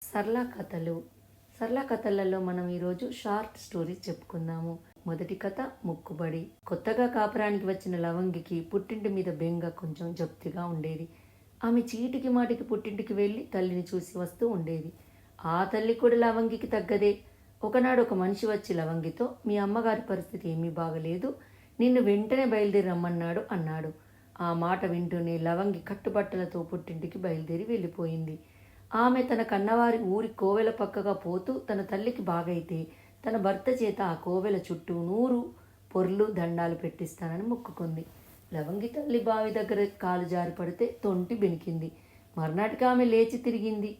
సరళ కథలు. సరళ కథలలో మనం ఈరోజు షార్ట్ స్టోరీస్ చెప్పుకుందాము. మొదటి కథ మొక్కుబడి. కొత్తగా కాపురానికి వచ్చిన లవంగికి పుట్టింటి మీద బెంగ కొంచెం జప్తిగా ఉండేది. ఆమె చీటికి మాటికి పుట్టింటికి వెళ్ళి తల్లిని చూసి వస్తూ ఉండేది. ఆ తల్లి కూడా లవంగికి తగ్గదే. ఒకనాడు ఒక మనిషి వచ్చి లవంగితో, మీ అమ్మగారి పరిస్థితి ఏమీ బాగలేదు, నిన్ను వెంటనే బయలుదేరి రమ్మన్నాడు అన్నాడు. ఆ మాట వింటూనే లవంగి కట్టుబట్టలతో పుట్టింటికి బయలుదేరి వెళ్ళిపోయింది. ఆమె తన కన్నవారి ఊరి కోవెల పక్కగా పోతూ తన తల్లికి బాగైతే తన భర్త చేత ఆ కోవెల చుట్టూ 100 పొర్లు దండాలు పెట్టిస్తానని మొక్కుకుంది. లవంగి తల్లి బావి దగ్గర కాలు జారి పడితే తొంటి బెనికింది. మర్నాటికి ఆమె లేచి తిరిగింది.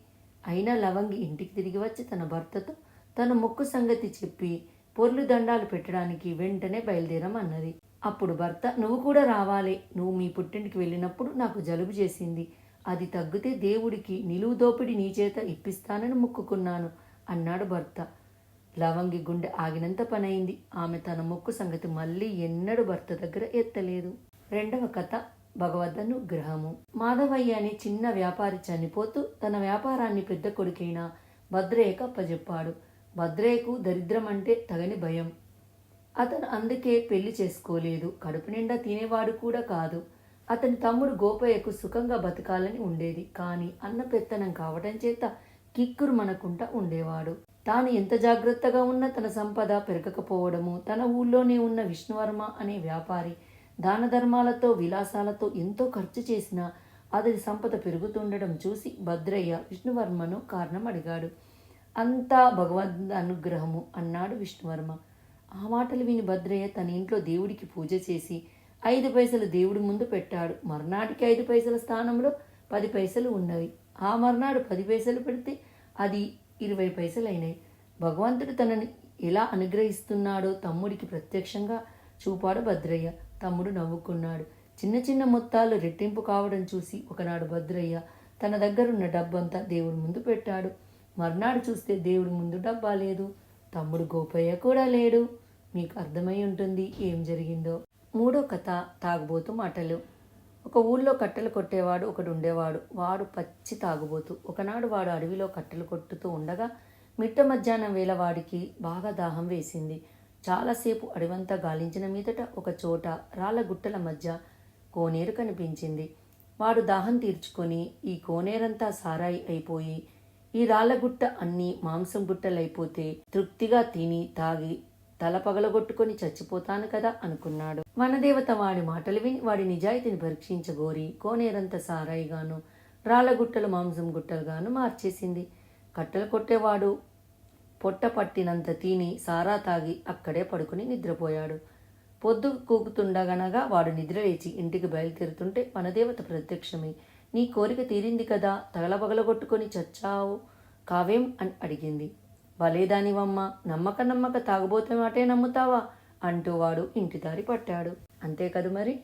అయినా లవంగి ఇంటికి తిరిగి వచ్చి తన భర్తతో తన మొక్కు సంగతి చెప్పి పొర్లు దండాలు పెట్టడానికి వెంటనే బయలుదేరమన్నది. అప్పుడు భర్త, నువ్వు కూడా రావాలి, నువ్వు మీ పుట్టింటికి వెళ్ళినప్పుడు నాకు జలుబు చేసింది, అది తగ్గితే దేవుడికి నిలువు దోపిడి నీ చేత ఇప్పిస్తానని మొక్కుకున్నాను అన్నాడు భర్త. లవంగి గుండె ఆగినంత పనైంది. ఆమె తన మొక్కు సంగతి మళ్ళీ ఎన్నడూ భర్త దగ్గర ఎత్తలేదు. రెండవ కథ భగవదనుగ్రహము. మాధవయ్య అనే చిన్న వ్యాపారి చనిపోతూ తన వ్యాపారాన్ని పెద్ద కొడుకైన భద్రయ్యకు అప్పజెప్పాడు. భద్రయ్యకు దరిద్రం అంటే తగని భయం. అతను అందుకే పెళ్లి చేసుకోలేదు. కడుపు నిండా తినేవాడు కూడా కాదు. అతని తమ్ముడు గోపయ్యకు సుఖంగా బతకాలని ఉండేది. కానీ అన్న పెత్తనం కావటం చేత కిక్కురు మనకుంటా ఉండేవాడు. తాను ఎంత జాగ్రత్తగా ఉన్నా తన సంపద పెరగకపోవడము, తన ఊళ్ళోనే ఉన్న విష్ణువర్మ అనే వ్యాపారి దాన ధర్మాలతో విలాసాలతో ఎంతో ఖర్చు చేసినా అతడి సంపద పెరుగుతుండడం చూసి భద్రయ్య విష్ణువర్మను కారణం అడిగాడు. అంతా భగవద్ అనుగ్రహము అన్నాడు విష్ణువర్మ. ఆ మాటలు విని భద్రయ్య తన ఇంట్లో దేవుడికి పూజ చేసి 5 పైసలు దేవుడి ముందు పెట్టాడు. మర్నాటికి 5 పైసల స్థానంలో 10 పైసలు ఉన్నవి. ఆ మర్నాడు 10 పైసలు పెడితే అది 20 పైసలు అయినాయి. భగవంతుడు తనని ఎలా అనుగ్రహిస్తున్నాడో తమ్ముడికి ప్రత్యక్షంగా చూపాడు భద్రయ్య. తమ్ముడు నవ్వుకున్నాడు. చిన్న చిన్న మొత్తాలు రెట్టింపు కావడం చూసి ఒకనాడు భద్రయ్య తన దగ్గరున్న డబ్బంతా దేవుడి ముందు పెట్టాడు. మర్నాడు చూస్తే దేవుడి ముందు డబ్బా లేదు. తమ్ముడు గోపయ్య కూడా లేడు. మీకు అర్థమై ఉంటుంది ఏం జరిగిందో. మూడో కథ తాగుబోతు మాటలు. ఒక ఊళ్ళో కట్టెలు కొట్టేవాడు ఒకడు ఉండేవాడు. వాడు పచ్చి తాగుబోతు. ఒకనాడు వాడు అడవిలో కట్టెలు కొట్టుతూ ఉండగా మిట్ట మధ్యాహ్నం వేళ వాడికి బాగా దాహం వేసింది. చాలాసేపు అడవంతా గాలించిన మీదట ఒక చోట రాళ్ళ గుట్టల మధ్య కోనేరు కనిపించింది. వాడు దాహం తీర్చుకొని ఈ కోనేరంతా సారాయి అయిపోయి ఈ రాళ్ళగుట్ట అన్నీ మాంసం గుట్టలైపోతే తృప్తిగా తిని తాగి తల పగలగొట్టుకొని చచ్చిపోతాను కదా అనుకున్నాడు. వనదేవత వాడి మాటలు విని వాడి నిజాయితీని పరీక్షించగోరి కోనేరంత సారాయిగాను రాళ్ళగుట్టలు మాంసం గుట్టలుగాను మార్చేసింది. కట్టెలు కొట్టేవాడు పొట్ట పట్టినంత తిని సారా తాగి అక్కడే పడుకుని నిద్రపోయాడు. పొద్దు కూకుతుండగనగా వాడు నిద్రలేచి ఇంటికి బయలుదేరుతుంటే వనదేవత ప్రత్యక్షమై, నీ కోరిక తీరింది కదా, తగలబగలగొట్టుకొని చచ్చావు కావేం అని అడిగింది. భలేదానివమ్మ, నమ్మక తాగబోతే మాటే నమ్ముతావా అంటూ వాడు ఇంటి దారి పట్టాడు. అంతే కదు మరి.